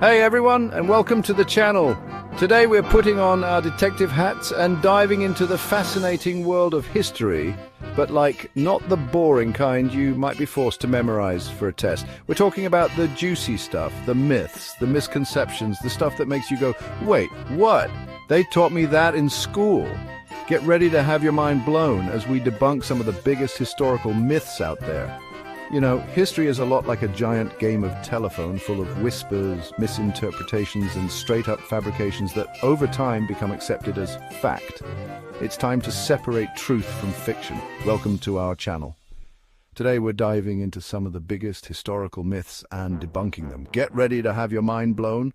Hey everyone, and welcome to the channel. Today we're putting on our detective hats and diving into the fascinating world of history, but not the boring kind you might be forced to memorize for a test. We're talking about the juicy stuff, the myths, the misconceptions, the stuff that makes you go, wait, what? They taught me that in school. Get ready to have your mind blown as we debunk some of the biggest historical myths out there. You know, history is a lot like a giant game of telephone full of whispers, misinterpretations, and straight-up fabrications that over time become accepted as fact. It's time to separate truth from fiction. Welcome to our channel. Today we're diving into some of the biggest historical myths and debunking them. Get ready to have your mind blown.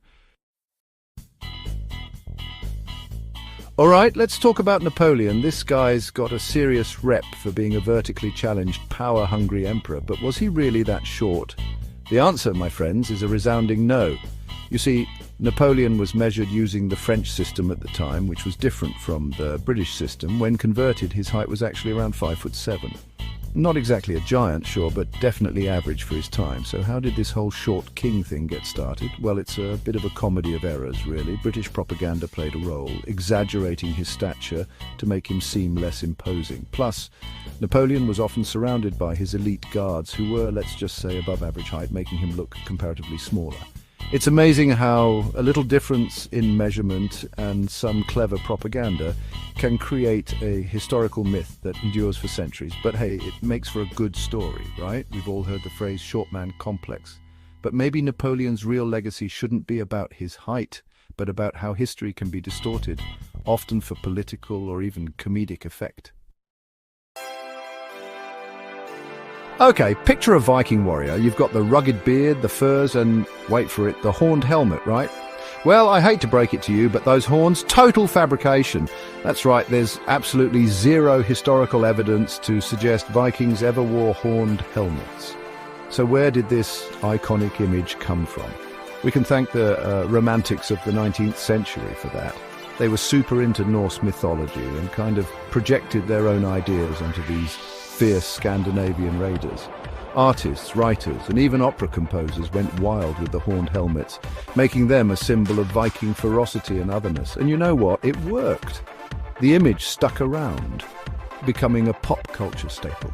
All right, let's talk about Napoleon. This guy's got a serious rep for being a vertically challenged, power-hungry emperor, but was he really that short? The answer, my friends, is a resounding no. You see, Napoleon was measured using the French system at the time, which was different from the British system. When converted, his height was actually around 5'7". Not exactly a giant, sure, but definitely average for his time. So how did this whole short king thing get started? Well, it's a bit of a comedy of errors, really. British propaganda played a role, exaggerating his stature to make him seem less imposing. Plus, Napoleon was often surrounded by his elite guards who were, let's just say, above average height, making him look comparatively smaller. It's amazing how a little difference in measurement and some clever propaganda can create a historical myth that endures for centuries. But hey, it makes for a good story, right? We've all heard the phrase short man complex. But maybe Napoleon's real legacy shouldn't be about his height, but about how history can be distorted, often for political or even comedic effect. Okay, picture a Viking warrior. You've got the rugged beard, the furs, and, wait for it, the horned helmet, right? Well, I hate to break it to you, but those horns, total fabrication. That's right, there's absolutely zero historical evidence to suggest Vikings ever wore horned helmets. So where did this iconic image come from? We can thank the romantics of the 19th century for that. They were super into Norse mythology and kind of projected their own ideas onto these fierce Scandinavian raiders. Artists, writers, and even opera composers went wild with the horned helmets, making them a symbol of Viking ferocity and otherness. And you know what? It worked. The image stuck around, becoming a pop culture staple.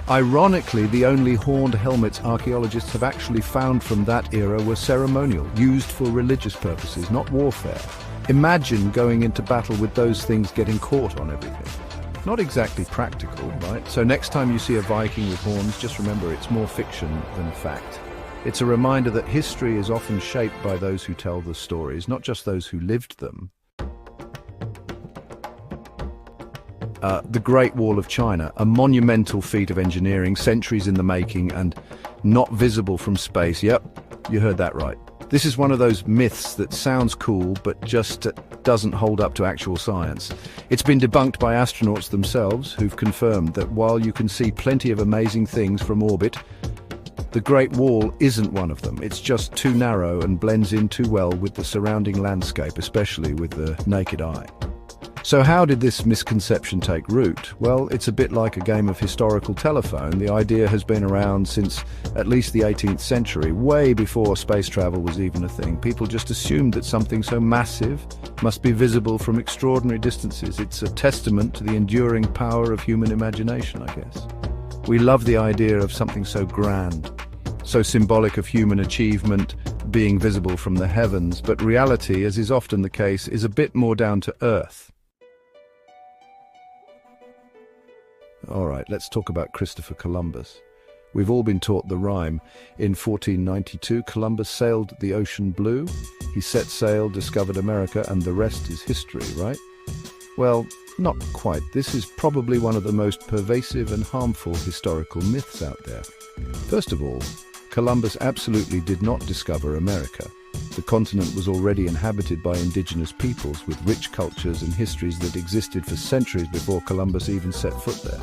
Ironically, the only horned helmets archaeologists have actually found from that era were ceremonial, used for religious purposes, not warfare. Imagine going into battle with those things getting caught on everything. Not exactly practical, right? So next time you see a Viking with horns, just remember it's more fiction than fact. It's a reminder that history is often shaped by those who tell the stories, not just those who lived them. The Great Wall of China, a monumental feat of engineering, centuries in the making and not visible from space. Yep, you heard that right. This is one of those myths that sounds cool, but just doesn't hold up to actual science. It's been debunked by astronauts themselves, who've confirmed that while you can see plenty of amazing things from orbit, the Great Wall isn't one of them. It's just too narrow and blends in too well with the surrounding landscape, especially with the naked eye. So how did this misconception take root? Well, it's a bit like a game of historical telephone. The idea has been around since at least the 18th century, way before space travel was even a thing. People just assumed that something so massive must be visible from extraordinary distances. It's a testament to the enduring power of human imagination, I guess. We love the idea of something so grand, so symbolic of human achievement being visible from the heavens, but reality, as is often the case, is a bit more down to earth. All right, let's talk about Christopher Columbus. We've all been taught the rhyme. In 1492, Columbus sailed the ocean blue. He set sail, discovered America, and the rest is history, right? Well, not quite. This is probably one of the most pervasive and harmful historical myths out there. First of all, Columbus absolutely did not discover America. The continent was already inhabited by indigenous peoples with rich cultures and histories that existed for centuries before Columbus even set foot there.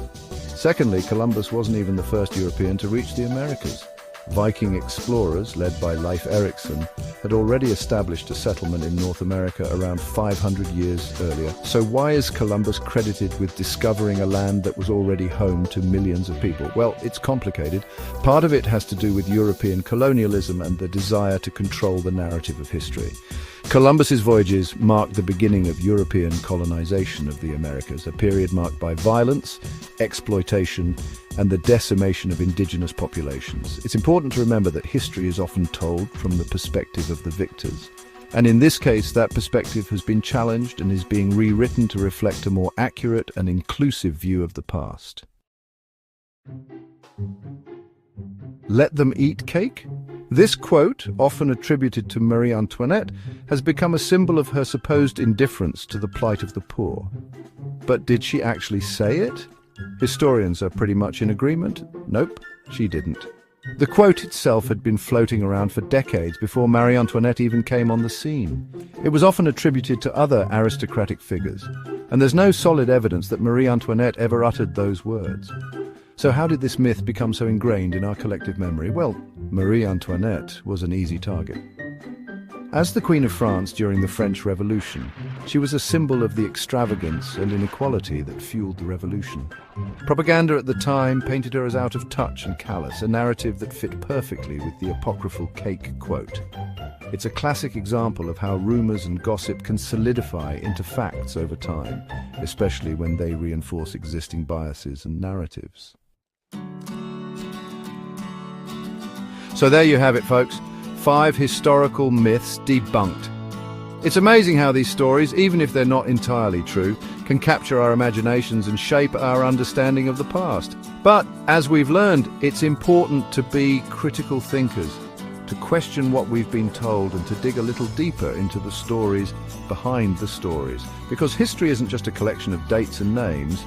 Secondly, Columbus wasn't even the first European to reach the Americas. Viking explorers, led by Leif Erikson, had already established a settlement in North America around 500 years earlier. So why is Columbus credited with discovering a land that was already home to millions of people? Well, it's complicated. Part of it has to do with European colonialism and the desire to control the narrative of history. Columbus's voyages marked the beginning of European colonization of the Americas, a period marked by violence, exploitation, and the decimation of indigenous populations. It's important to remember that history is often told from the perspective of the victors. And in this case, that perspective has been challenged and is being rewritten to reflect a more accurate and inclusive view of the past. Let them eat cake? This quote, often attributed to Marie Antoinette, has become a symbol of her supposed indifference to the plight of the poor. But did she actually say it? Historians are pretty much in agreement. Nope, she didn't. The quote itself had been floating around for decades before Marie Antoinette even came on the scene. It was often attributed to other aristocratic figures, and there's no solid evidence that Marie Antoinette ever uttered those words. So how did this myth become so ingrained in our collective memory? Well, Marie Antoinette was an easy target. As the Queen of France during the French Revolution, she was a symbol of the extravagance and inequality that fueled the revolution. Propaganda at the time painted her as out of touch and callous, a narrative that fit perfectly with the apocryphal cake quote. It's a classic example of how rumors and gossip can solidify into facts over time, especially when they reinforce existing biases and narratives. So there you have it, folks. 5 historical myths debunked. It's amazing how these stories, even if they're not entirely true, can capture our imaginations and shape our understanding of the past. But, as we've learned, it's important to be critical thinkers, to question what we've been told and to dig a little deeper into the stories behind the stories. Because history isn't just a collection of dates and names,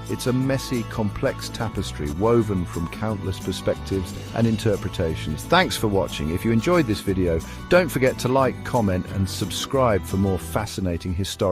it's a messy, complex tapestry woven from countless perspectives and interpretations. Thanks for watching. If you enjoyed this video, don't forget to like, comment and subscribe for more fascinating historical